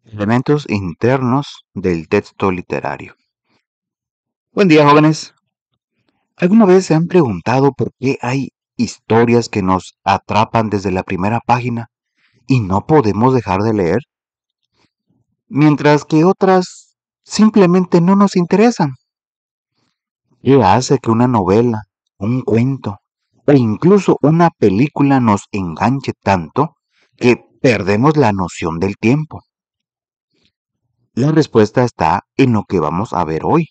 Elementos internos del texto literario. Buen día, jóvenes. ¿Alguna vez se han preguntado por qué hay historias que nos atrapan desde la primera página y no podemos dejar de leer, mientras que otras simplemente no nos interesan? ¿Qué hace que una novela, un cuento o incluso una película nos enganche tanto que perdemos la noción del tiempo? La respuesta está en lo que vamos a ver hoy.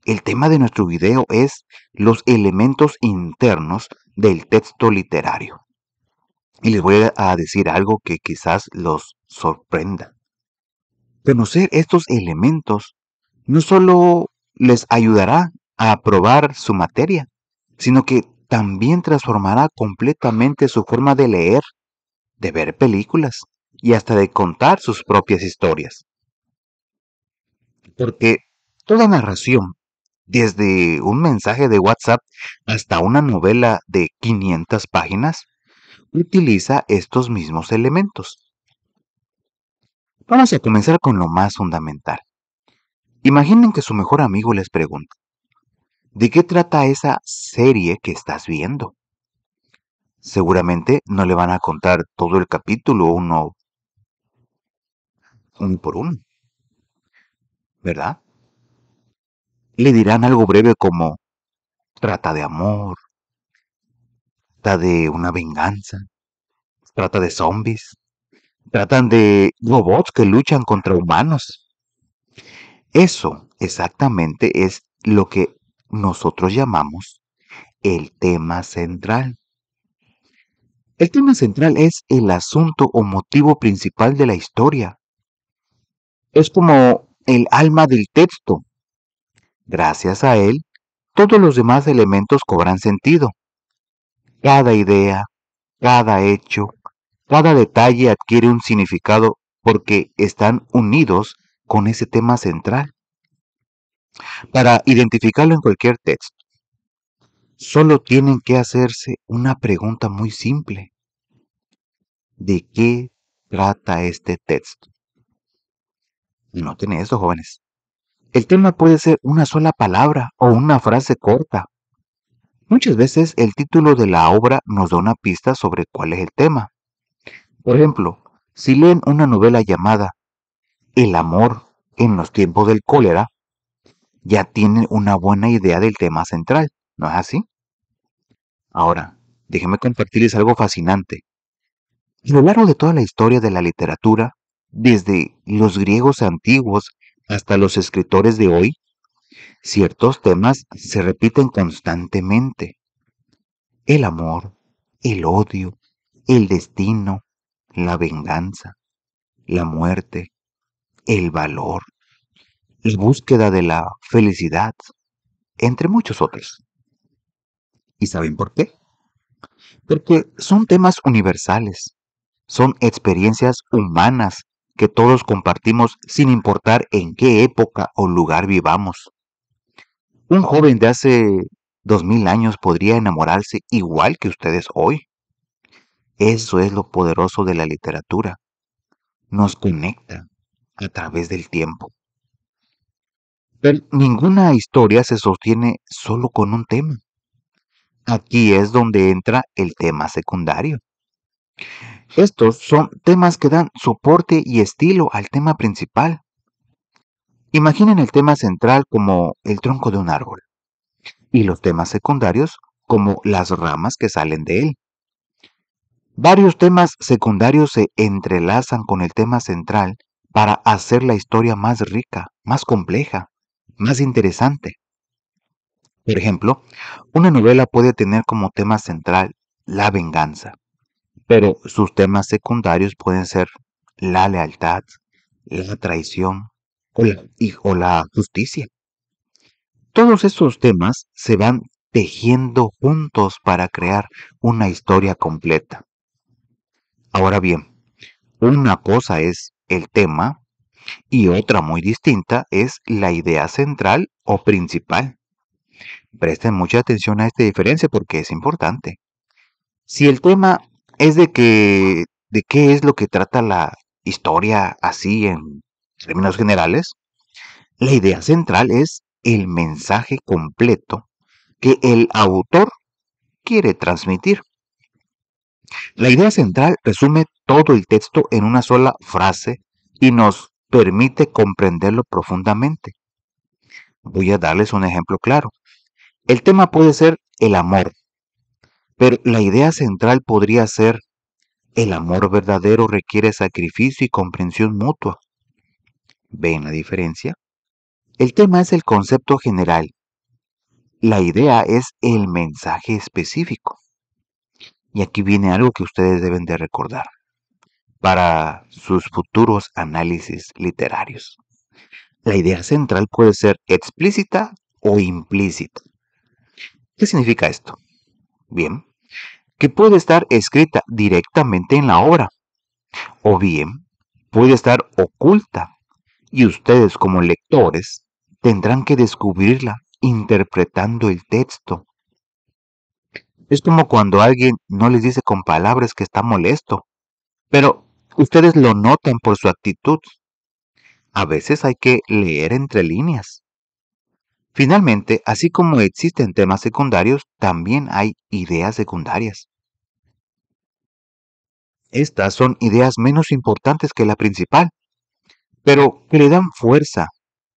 El tema de nuestro video es los elementos internos del texto literario. Y les voy a decir algo que quizás los sorprenda. Conocer estos elementos no solo les ayudará a aprobar su materia, sino que también transformará completamente su forma de leer, de ver películas y hasta de contar sus propias historias. Porque toda narración, desde un mensaje de WhatsApp hasta una novela de 500 páginas, utiliza estos mismos elementos. Vamos a comenzar con lo más fundamental. Imaginen que su mejor amigo les pregunta, ¿de qué trata esa serie que estás viendo? Seguramente no le van a contar todo el capítulo uno por uno, ¿verdad? Le dirán algo breve como, trata de amor, trata de una venganza, trata de zombies, tratan de robots que luchan contra humanos. Eso exactamente es lo que nosotros llamamos el tema central. El tema central es el asunto o motivo principal de la historia. Es como el alma del texto. Gracias a él, todos los demás elementos cobran sentido. Cada idea, cada hecho, cada detalle adquiere un significado porque están unidos con ese tema central. Para identificarlo en cualquier texto, solo tienen que hacerse una pregunta muy simple. ¿De qué trata este texto? Noten eso, jóvenes. El tema puede ser una sola palabra o una frase corta. Muchas veces el título de la obra nos da una pista sobre cuál es el tema. Por ejemplo, si leen una novela llamada El amor en los tiempos del cólera, ya tienen una buena idea del tema central, ¿no es así? Ahora, déjenme compartirles algo fascinante. A lo largo de toda la historia de la literatura, desde los griegos antiguos hasta los escritores de hoy, ciertos temas se repiten constantemente. El amor, el odio, el destino, la venganza, la muerte, el valor, la búsqueda de la felicidad, entre muchos otros. ¿Y saben por qué? Porque son temas universales, son experiencias humanas que todos compartimos sin importar en qué época o lugar vivamos. Un joven de hace 2000 años podría enamorarse igual que ustedes hoy. Eso es lo poderoso de la literatura. Nos conecta a través del tiempo. Pero ninguna historia se sostiene solo con un tema. Aquí es donde entra el tema secundario. Estos son temas que dan soporte y estilo al tema principal. Imaginen el tema central como el tronco de un árbol y los temas secundarios como las ramas que salen de él. Varios temas secundarios se entrelazan con el tema central para hacer la historia más rica, más compleja, más interesante. Por ejemplo, una novela puede tener como tema central la venganza, pero sus temas secundarios pueden ser la lealtad, la traición o la justicia. Todos estos temas se van tejiendo juntos para crear una historia completa. Ahora bien, una cosa es el tema y otra muy distinta es la idea central o principal. Presten mucha atención a esta diferencia porque es importante. Si el tema es de qué es lo que trata historia así en términos generales, la idea central es el mensaje completo que el autor quiere transmitir. La idea central resume todo el texto en una sola frase y nos permite comprenderlo profundamente. Voy a darles un ejemplo claro. El tema puede ser el amor, pero la idea central podría ser: el amor verdadero requiere sacrificio y comprensión mutua. ¿Ven la diferencia? El tema es el concepto general. La idea es el mensaje específico. Y aquí viene algo que ustedes deben de recordar para sus futuros análisis literarios. La idea central puede ser explícita o implícita. ¿Qué significa esto? Bien, que puede estar escrita directamente en la obra, o bien puede estar oculta, y ustedes como lectores tendrán que descubrirla interpretando el texto. Es como cuando alguien no les dice con palabras que está molesto, pero ustedes lo notan por su actitud. A veces hay que leer entre líneas. Finalmente, así como existen temas secundarios, también hay ideas secundarias. Estas son ideas menos importantes que la principal, pero que le dan fuerza,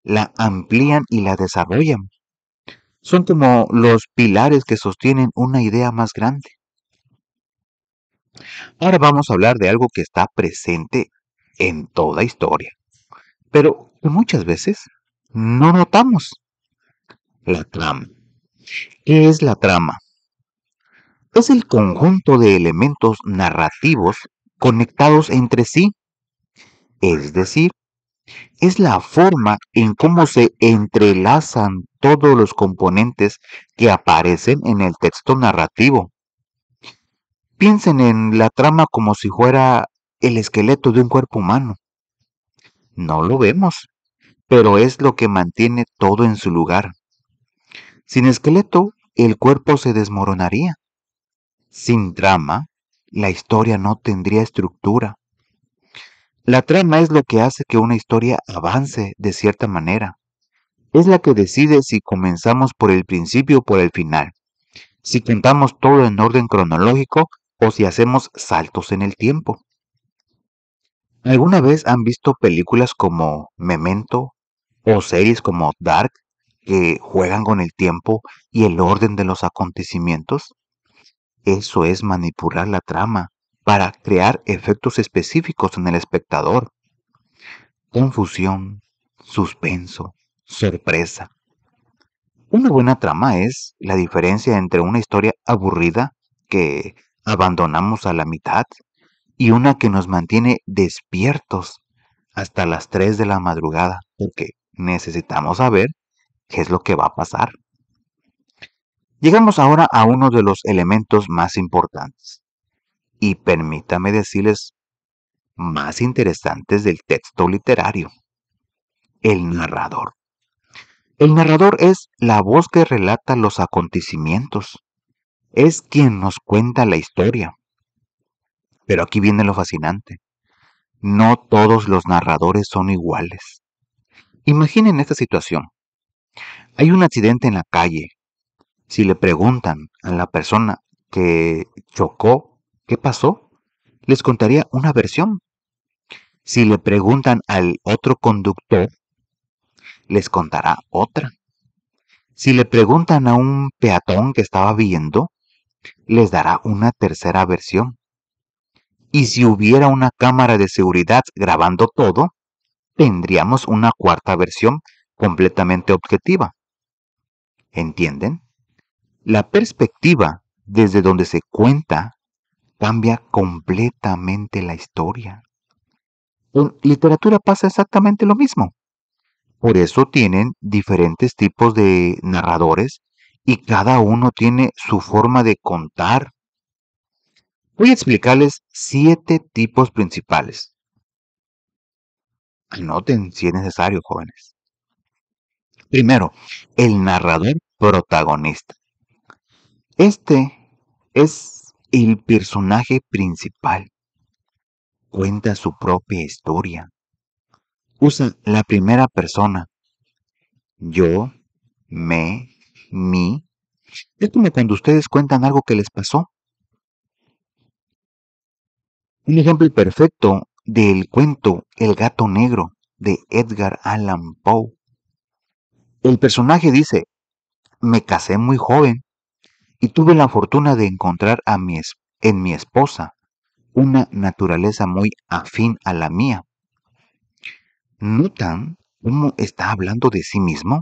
la amplían y la desarrollan. Son como los pilares que sostienen una idea más grande. Ahora vamos a hablar de algo que está presente en toda historia, pero que muchas veces no notamos: la trama. ¿Qué es la trama? Es el conjunto de elementos narrativos conectados entre sí, es decir, es la forma en cómo se entrelazan todos los componentes que aparecen en el texto narrativo. Piensen en la trama como si fuera el esqueleto de un cuerpo humano. No lo vemos, pero es lo que mantiene todo en su lugar. Sin esqueleto, el cuerpo se desmoronaría. Sin trama, la historia no tendría estructura. La trama es lo que hace que una historia avance de cierta manera. Es la que decide si comenzamos por el principio o por el final, si contamos todo en orden cronológico o si hacemos saltos en el tiempo. ¿Alguna vez han visto películas como Memento o series como Dark que juegan con el tiempo y el orden de los acontecimientos? Eso es manipular la trama para crear efectos específicos en el espectador. Confusión, suspenso, sorpresa. Una buena trama es la diferencia entre una historia aburrida que abandonamos a la mitad y una que nos mantiene despiertos hasta las 3 de la madrugada, porque necesitamos saber qué es lo que va a pasar. Llegamos ahora a uno de los elementos más importantes y permítame decirles más interesantes del texto literario: el narrador. El narrador es la voz que relata los acontecimientos, es quien nos cuenta la historia. Pero aquí viene lo fascinante: no todos los narradores son iguales. Imaginen esta situación. Hay un accidente en la calle. Si le preguntan a la persona que chocó qué pasó, les contaría una versión. Si le preguntan al otro conductor, les contará otra. Si le preguntan a un peatón que estaba viendo, les dará una tercera versión. Y si hubiera una cámara de seguridad grabando todo, tendríamos una cuarta versión completamente objetiva. ¿Entienden? La perspectiva desde donde se cuenta cambia completamente la historia. En literatura pasa exactamente lo mismo. Por eso tienen diferentes tipos de narradores y cada uno tiene su forma de contar. Voy a explicarles 7 tipos principales. Anoten si es necesario, jóvenes. Primero, el narrador protagonista. Este es el personaje principal. cuenta su propia historia. Usa la primera persona, yo, me, mi. Es como cuando ustedes cuentan algo que les pasó. Un ejemplo perfecto del cuento El gato negro de Edgar Allan Poe. El personaje dice, me casé muy joven y tuve la fortuna de encontrar en mi esposa una naturaleza muy afín a la mía. ¿Notan cómo está hablando de sí mismo?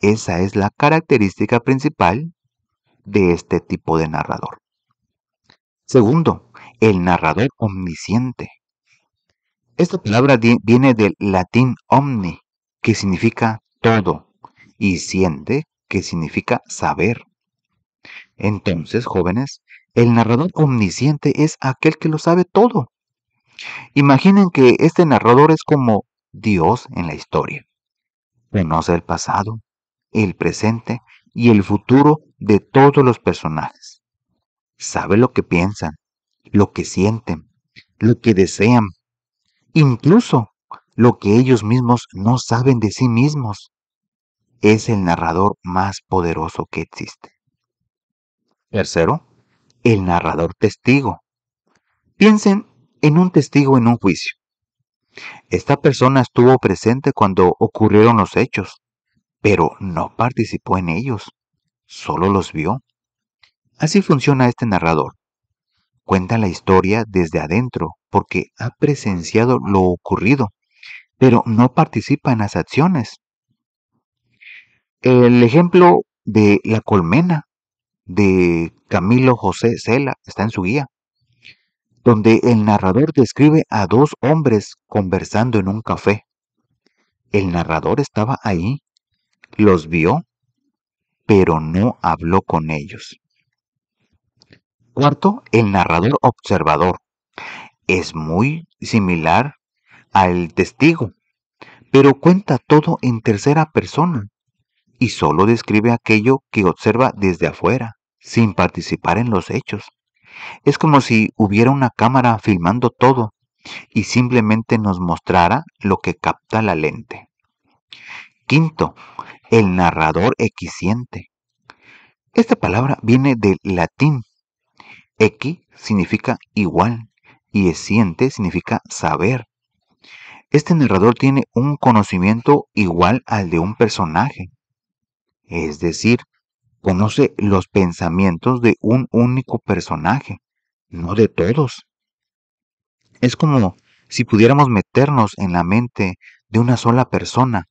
Esa es la característica principal de este tipo de narrador. Segundo, el narrador omnisciente. Esta palabra viene del latín omni, que significa todo, y siente, que significa saber. Entonces, jóvenes, el narrador omnisciente es aquel que lo sabe todo. Imaginen que este narrador es como Dios en la historia. Conoce el pasado, el presente y el futuro de todos los personajes. Sabe lo que piensan, lo que sienten, lo que desean, incluso lo que ellos mismos no saben de sí mismos. Es el narrador más poderoso que existe. Tercero, el narrador testigo. Piensen en un testigo en un juicio. Esta persona estuvo presente cuando ocurrieron los hechos, pero no participó en ellos, solo los vio. Así funciona este narrador. Cuenta la historia desde adentro porque ha presenciado lo ocurrido, pero no participa en las acciones. El ejemplo de La colmena de Camilo José Cela está en su guía, donde el narrador describe a dos hombres conversando en un café. El narrador estaba ahí, los vio, pero no habló con ellos. Cuarto, el narrador observador. Es muy similar al testigo, pero cuenta todo en tercera persona y solo describe aquello que observa desde afuera, sin participar en los hechos. Es como si hubiera una cámara filmando todo y simplemente nos mostrara lo que capta la lente. Quinto, el narrador equisciente. Esta palabra viene del latín. Equi significa igual y esciente significa saber. Este narrador tiene un conocimiento igual al de un personaje, es decir, conoce los pensamientos de un único personaje, no de todos. Es como si pudiéramos meternos en la mente de una sola persona,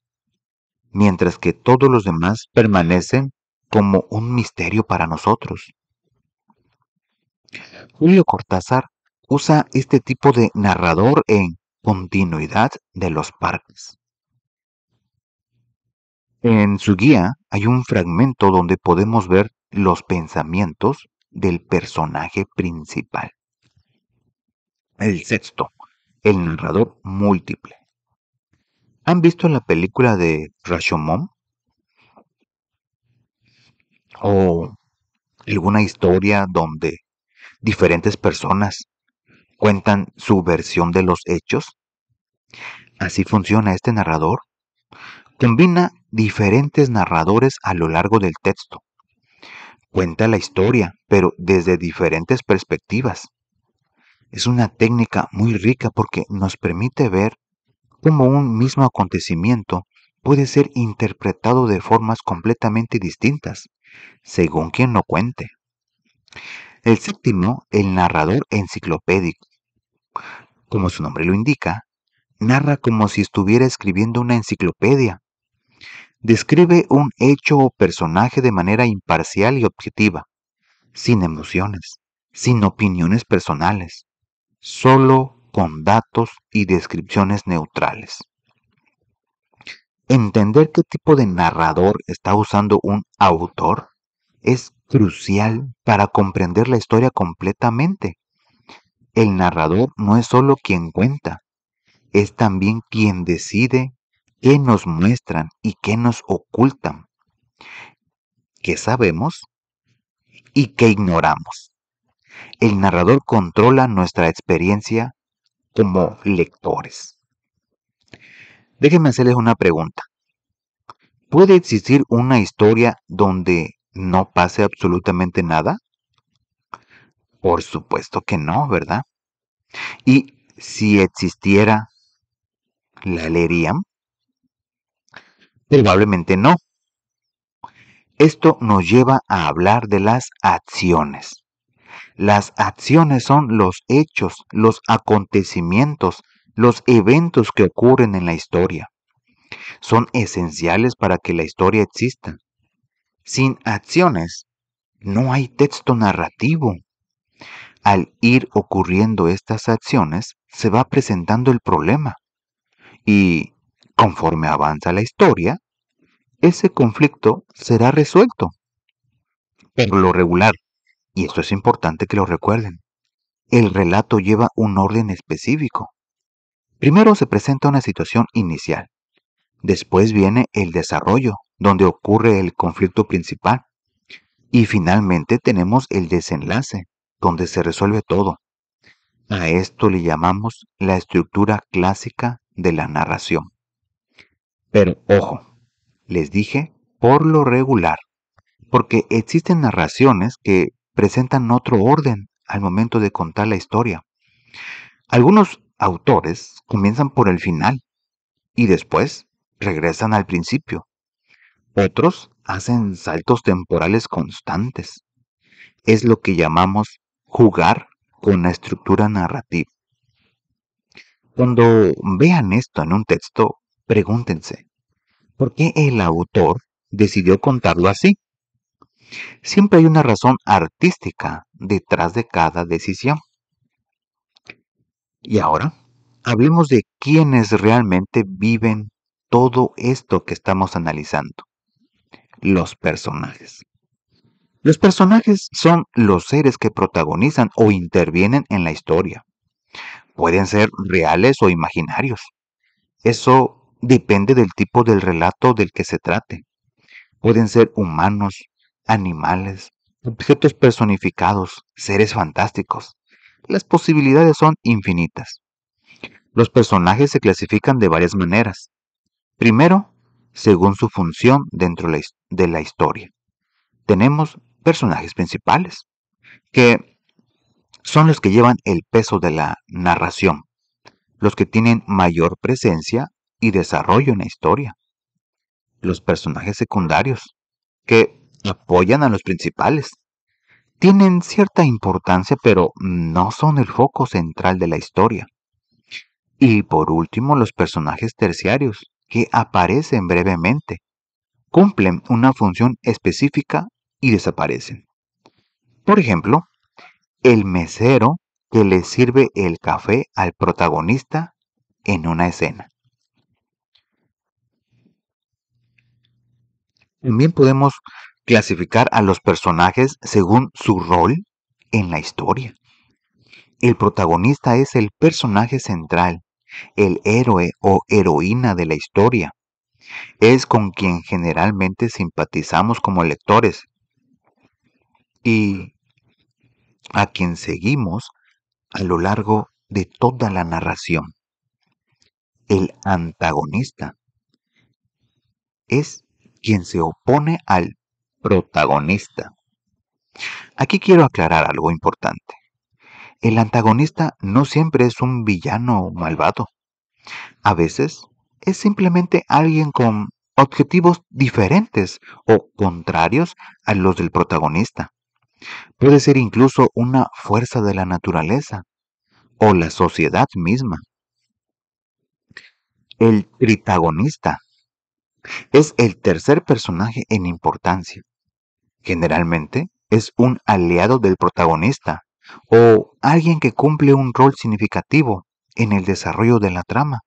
mientras que todos los demás permanecen como un misterio para nosotros. Julio Cortázar usa este tipo de narrador en Continuidad de los parques. En su guía hay un fragmento donde podemos ver los pensamientos del personaje principal. El sexto, el narrador múltiple. ¿Han visto la película de Rashomon? ¿O alguna historia donde diferentes personas cuentan su versión de los hechos? Así funciona este narrador. Combina diferentes narradores a lo largo del texto. Cuenta la historia, pero desde diferentes perspectivas. Es una técnica muy rica porque nos permite ver cómo un mismo acontecimiento puede ser interpretado de formas completamente distintas, según quien lo cuente. El séptimo, el narrador enciclopédico. Como su nombre lo indica, narra como si estuviera escribiendo una enciclopedia. Describe un hecho o personaje de manera imparcial y objetiva, sin emociones, sin opiniones personales, solo con datos y descripciones neutrales. Entender qué tipo de narrador está usando un autor es crucial para comprender la historia completamente. El narrador no es solo quien cuenta, es también quien decide qué nos muestran y qué nos ocultan, qué sabemos y qué ignoramos. El narrador controla nuestra experiencia como lectores. Déjenme hacerles una pregunta. ¿Puede existir una historia donde no pase absolutamente nada? Por supuesto que no, ¿verdad? Y si existiera, ¿la leerían? Probablemente no. Esto nos lleva a hablar de las acciones. Las acciones son los hechos, los acontecimientos, los eventos que ocurren en la historia. Son esenciales para que la historia exista. Sin acciones, no hay texto narrativo. Al ir ocurriendo estas acciones, se va presentando el problema y, conforme avanza la historia, ese conflicto será resuelto. Por lo regular, y esto es importante que lo recuerden, el relato lleva un orden específico. Primero se presenta una situación inicial, después viene el desarrollo, donde ocurre el conflicto principal, y finalmente tenemos el desenlace, donde se resuelve todo. A esto le llamamos la estructura clásica de la narración. Pero ojo, les dije por lo regular, porque existen narraciones que presentan otro orden al momento de contar la historia. Algunos autores comienzan por el final y después regresan al principio. Otros hacen saltos temporales constantes. Es lo que llamamos jugar con la estructura narrativa. Cuando vean esto en un texto, pregúntense, ¿por qué el autor decidió contarlo así? Siempre hay una razón artística detrás de cada decisión. Y ahora, hablemos de quiénes realmente viven todo esto que estamos analizando. Los personajes. Los personajes son los seres que protagonizan o intervienen en la historia. Pueden ser reales o imaginarios. Eso depende del tipo del relato del que se trate. Pueden ser humanos, animales, objetos personificados, seres fantásticos. Las posibilidades son infinitas. Los personajes se clasifican de varias maneras. Primero, según su función dentro de la historia. Tenemos personajes principales, que son los que llevan el peso de la narración, los que tienen mayor presencia y desarrollo en la historia. Los personajes secundarios, que apoyan a los principales. Tienen cierta importancia, pero no son el foco central de la historia. Y por último, los personajes terciarios, que aparecen brevemente, cumplen una función específica y desaparecen. Por ejemplo, el mesero que le sirve el café al protagonista en una escena. También podemos clasificar a los personajes según su rol en la historia. El protagonista es el personaje central, el héroe o heroína de la historia. Es con quien generalmente simpatizamos como lectores y a quien seguimos a lo largo de toda la narración. El antagonista es quien se opone al protagonista. Aquí quiero aclarar algo importante. El antagonista no siempre es un villano malvado. A veces es simplemente alguien con objetivos diferentes o contrarios a los del protagonista. Puede ser incluso una fuerza de la naturaleza o la sociedad misma. El protagonista es el tercer personaje en importancia. Generalmente es un aliado del protagonista o alguien que cumple un rol significativo en el desarrollo de la trama.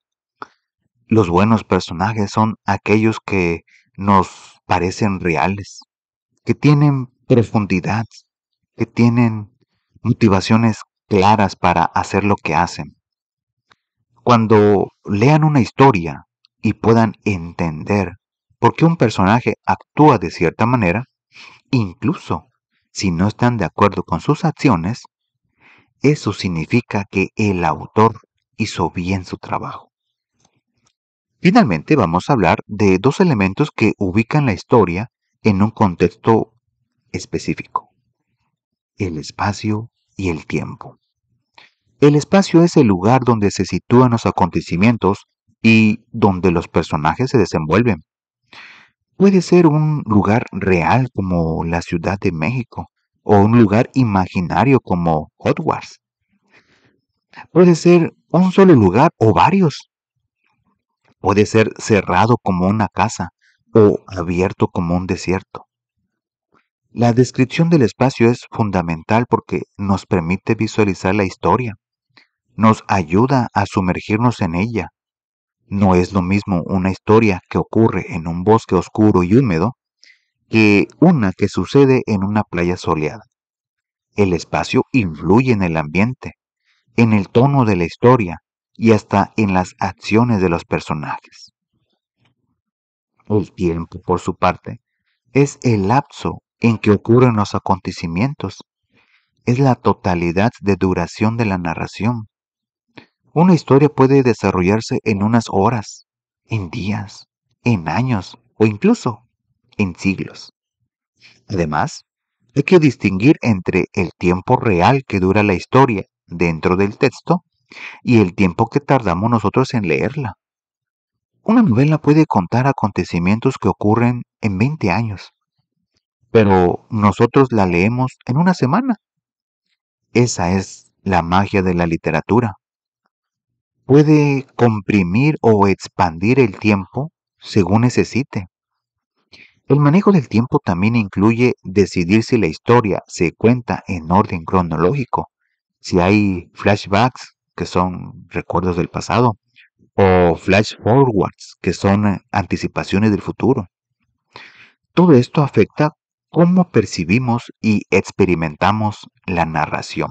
Los buenos personajes son aquellos que nos parecen reales, que tienen profundidad, que tienen motivaciones claras para hacer lo que hacen. Cuando lean una historia y puedan entender por qué un personaje actúa de cierta manera, incluso si no están de acuerdo con sus acciones, Eso significa que el autor hizo bien su trabajo. Finalmente, vamos a hablar de dos elementos que ubican la historia en un contexto específico: el espacio y el tiempo. El espacio es el lugar donde se sitúan los acontecimientos y donde los personajes se desenvuelven. Puede ser un lugar real como la Ciudad de México o un lugar imaginario como Hogwarts. Puede ser un solo lugar o varios. Puede ser cerrado como una casa o abierto como un desierto. La descripción del espacio es fundamental porque nos permite visualizar la historia, nos ayuda a sumergirnos en ella. No es lo mismo una historia que ocurre en un bosque oscuro y húmedo que una que sucede en una playa soleada. El espacio influye en el ambiente, en el tono de la historia y hasta en las acciones de los personajes. El tiempo, por su parte, es el lapso en que ocurren los acontecimientos, es la totalidad de duración de la narración. Una historia puede desarrollarse en unas horas, en días, en años o incluso en siglos. Además, hay que distinguir entre el tiempo real que dura la historia dentro del texto y el tiempo que tardamos nosotros en leerla. Una novela puede contar acontecimientos que ocurren en 20 años, pero nosotros la leemos en una semana. Esa es la magia de la literatura. Puede comprimir o expandir el tiempo según necesite. El manejo del tiempo también incluye decidir si la historia se cuenta en orden cronológico, si hay flashbacks, que son recuerdos del pasado, o flash forwards, que son anticipaciones del futuro. Todo esto afecta cómo percibimos y experimentamos la narración.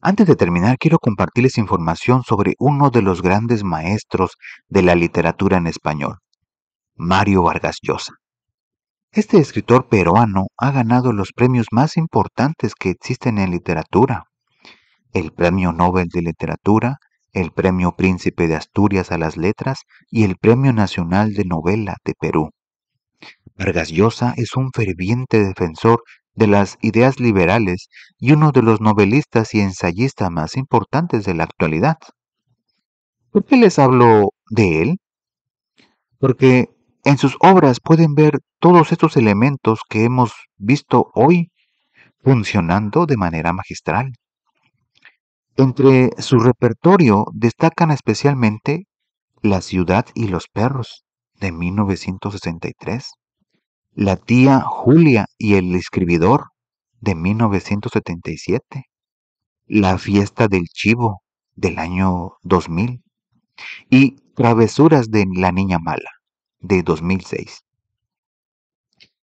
Antes de terminar, quiero compartirles información sobre uno de los grandes maestros de la literatura en español, Mario Vargas Llosa. Este escritor peruano ha ganado los premios más importantes que existen en literatura: el Premio Nobel de Literatura, el Premio Príncipe de Asturias a las Letras y el Premio Nacional de Novela de Perú. Vargas Llosa es un ferviente defensor de las ideas liberales y uno de los novelistas y ensayistas más importantes de la actualidad. ¿Por qué les hablo de él? Porque en sus obras pueden ver todos estos elementos que hemos visto hoy funcionando de manera magistral. Entre su repertorio destacan especialmente La ciudad y los perros, de 1963, La tía Julia y el escribidor, de 1977, La fiesta del chivo, del año 2000, y Travesuras de la niña mala, de 2006.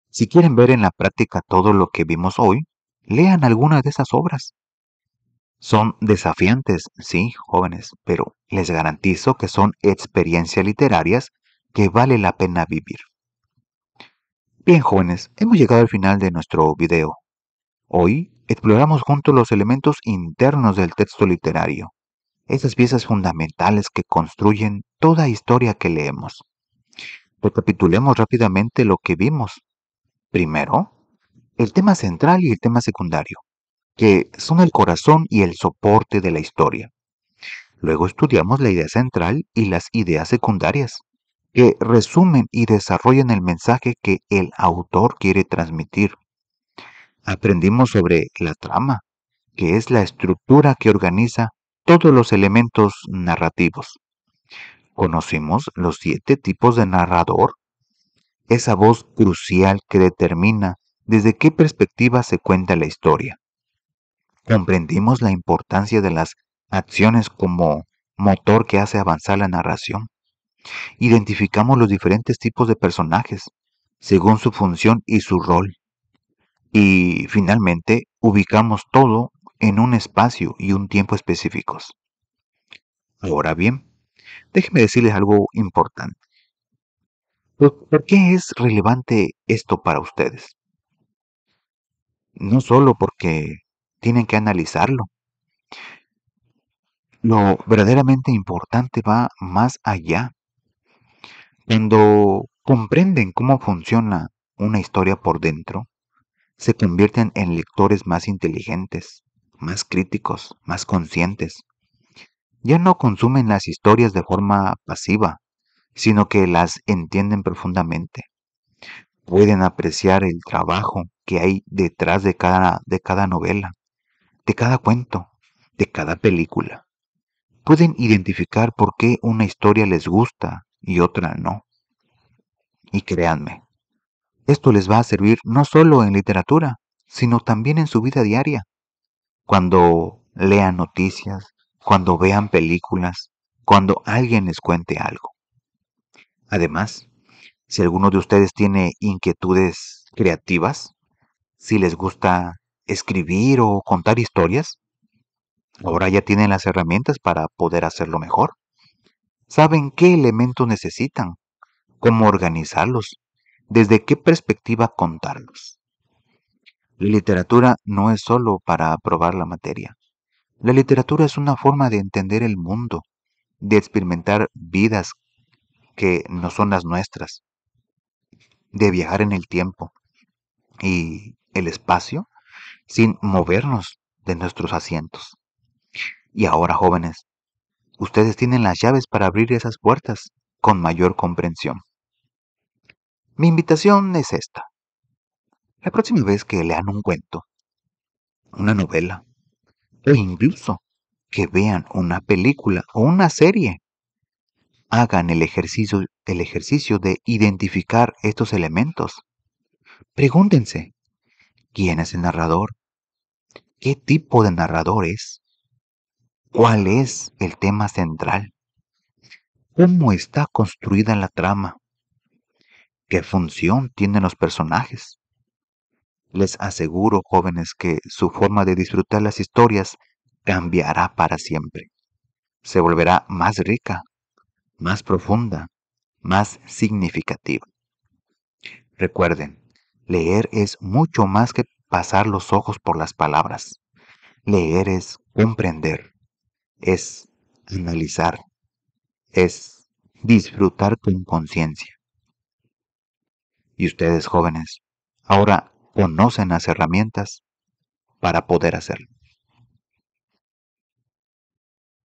Si quieren ver en la práctica todo lo que vimos hoy, lean alguna de esas obras. Son desafiantes, sí, jóvenes, pero les garantizo que son experiencias literarias que vale la pena vivir. Bien, jóvenes, hemos llegado al final de nuestro video. Hoy exploramos juntos los elementos internos del texto literario, esas piezas fundamentales que construyen toda historia que leemos. Recapitulemos rápidamente lo que vimos. Primero, el tema central y el tema secundario, que son el corazón y el soporte de la historia. Luego estudiamos la idea central y las ideas secundarias, que resumen y desarrollan el mensaje que el autor quiere transmitir. Aprendimos sobre la trama, que es la estructura que organiza todos los elementos narrativos. Conocimos los 7 tipos de narrador, esa voz crucial que determina desde qué perspectiva se cuenta la historia. Comprendimos la importancia de las acciones como motor que hace avanzar la narración. Identificamos los diferentes tipos de personajes según su función y su rol. Y finalmente ubicamos todo en un espacio y un tiempo específicos. Ahora bien, déjenme decirles algo importante. ¿Por qué es relevante esto para ustedes? No solo porque tienen que analizarlo. Lo verdaderamente importante va más allá. Cuando comprenden cómo funciona una historia por dentro, se convierten en lectores más inteligentes, más críticos, más conscientes. Ya no consumen las historias de forma pasiva, sino que las entienden profundamente. Pueden apreciar el trabajo que hay detrás de cada novela, de cada cuento, de cada película. Pueden identificar por qué una historia les gusta y otra no. Y créanme, esto les va a servir no solo en literatura, sino también en su vida diaria. Cuando lean noticias, cuando vean películas, cuando alguien les cuente algo. Además, si alguno de ustedes tiene inquietudes creativas, si les gusta escribir o contar historias, ahora ya tienen las herramientas para poder hacerlo mejor. Saben qué elementos necesitan, cómo organizarlos, desde qué perspectiva contarlos. La literatura no es solo para aprobar la materia. La literatura es una forma de entender el mundo, de experimentar vidas que no son las nuestras, de viajar en el tiempo y el espacio sin movernos de nuestros asientos. Y ahora, jóvenes, ustedes tienen las llaves para abrir esas puertas con mayor comprensión. Mi invitación es esta. La próxima vez que lean un cuento, una novela, o incluso que vean una película o una serie, hagan el ejercicio de identificar estos elementos. Pregúntense, ¿quién es el narrador? ¿Qué tipo de narrador es? ¿Cuál es el tema central? ¿Cómo está construida la trama? ¿Qué función tienen los personajes? Les aseguro, jóvenes, que su forma de disfrutar las historias cambiará para siempre. Se volverá más rica, más profunda, más significativa. Recuerden, leer es mucho más que pasar los ojos por las palabras. Leer es comprender, es analizar, es disfrutar con conciencia. Y ustedes, jóvenes, ahora conocen las herramientas para poder hacerlo.